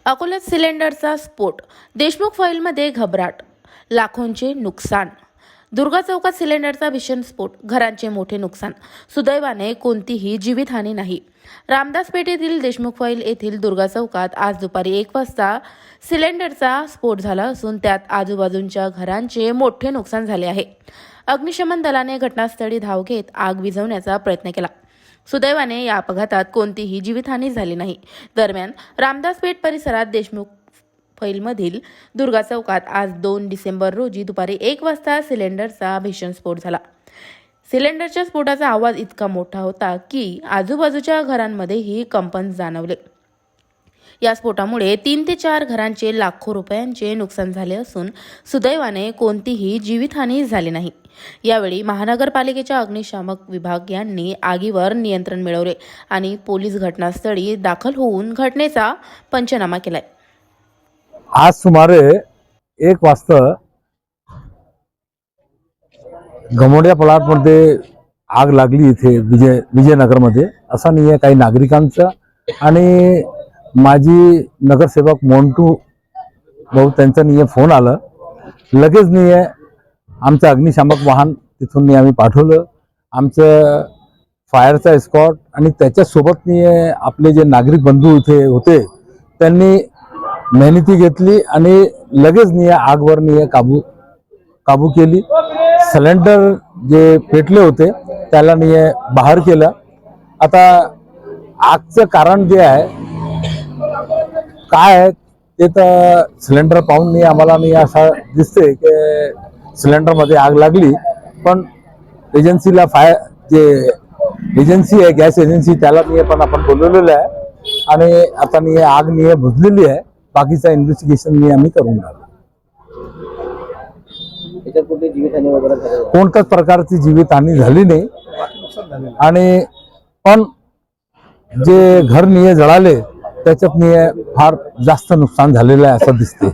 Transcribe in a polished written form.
अकोल्यात सिलेंडरचा स्फोट, देशमुख फाईलमध्ये घबराट, लाखोंचे नुकसान. दुर्गा चौकात सिलेंडरचा भीषण स्फोट, घरांचे मोठे नुकसान. सुदैवाने कोणतीही जीवितहानी नाही. रामदास पेठेतील देशमुख फाईल येथील दुर्गा चौकात आज दुपारी 1 वाजता सिलेंडरचा स्फोट झाला असून त्यात आजूबाजूच्या घरांचे मोठे नुकसान झाले आहे. अग्निशमन दलाने घटनास्थळी धाव घेत आग विझवण्याचा प्रयत्न केला. सुदैवाने या अपघातात कोणतीही जीवितहानी झाली नाही. दरम्यान रामदास पेठ परिसरात देशमुख फैलमधील दुर्गा चौकात आज 2 डिसेंबर रोजी दुपारी 1 वाजता सिलेंडरचा भीषण स्फोट झाला. सिलेंडरच्या स्फोटाचा आवाज इतका मोठा होता की आजूबाजूच्या घरांमध्येही कंपन जाणवले. या स्फोटामुळे 3 ते 4 घरांचे लाखो रुपयांचे नुकसान झाले असून सुदैवाने कोणतीही जीवितहानी झाली नाही. यावेळी महानगरपालिकेच्या अग्निशामक विभाग यांनी आगीवर नियंत्रण मिळवले आणि पोलीस घटनास्थळी दाखल होऊन घटनेचा पंचनामा केलाय. आज सुमारे 1 वाजता गमोड्या प्लॉटमध्ये आग लागली. इथे विजयनगरमध्ये असा नाही आहे. काही नागरिकांचा आणि माजी नगरसेवक मोंटू भाऊ त्यांचा नाही फोन आला. लगेच नाही आहे आमचं अग्निशामक वाहन तिथून आम्ही पाठवलं. आमचं फायरचा एस्कॉर्ट आणि त्याच्यासोबत नाही आहे आपले जे नागरिक बंधू इथे होते त्यांनी मेहनती घेतली आणि लगेच नाही आगवर नाही काबू केली. सिलेंडर जे पेटले होते त्याला नाही बाहेर केलं. आता आगचं कारण जे आहे काय आहे ते तर सिलेंडर पाहून नाही आम्हाला नाही असं दिसते की सिलेंडरमध्ये आग लागली. पण एजन्सीला जे एजन्सी आहे गॅस एजन्सी त्याला नाही पण आपण बोलवलेलं आहे आणि आता नाही आग नाही बुझलेली आहे. बाकीचा इन्व्हेस्टिगेशन मी आम्ही करून राहिलो. कोणत्याच प्रकारची जीवितहानी झाली नाही आणि पण जे घर निये जळाले त्याच्यात निये फार जास्त नुकसान झालेलं आहे असं दिसते.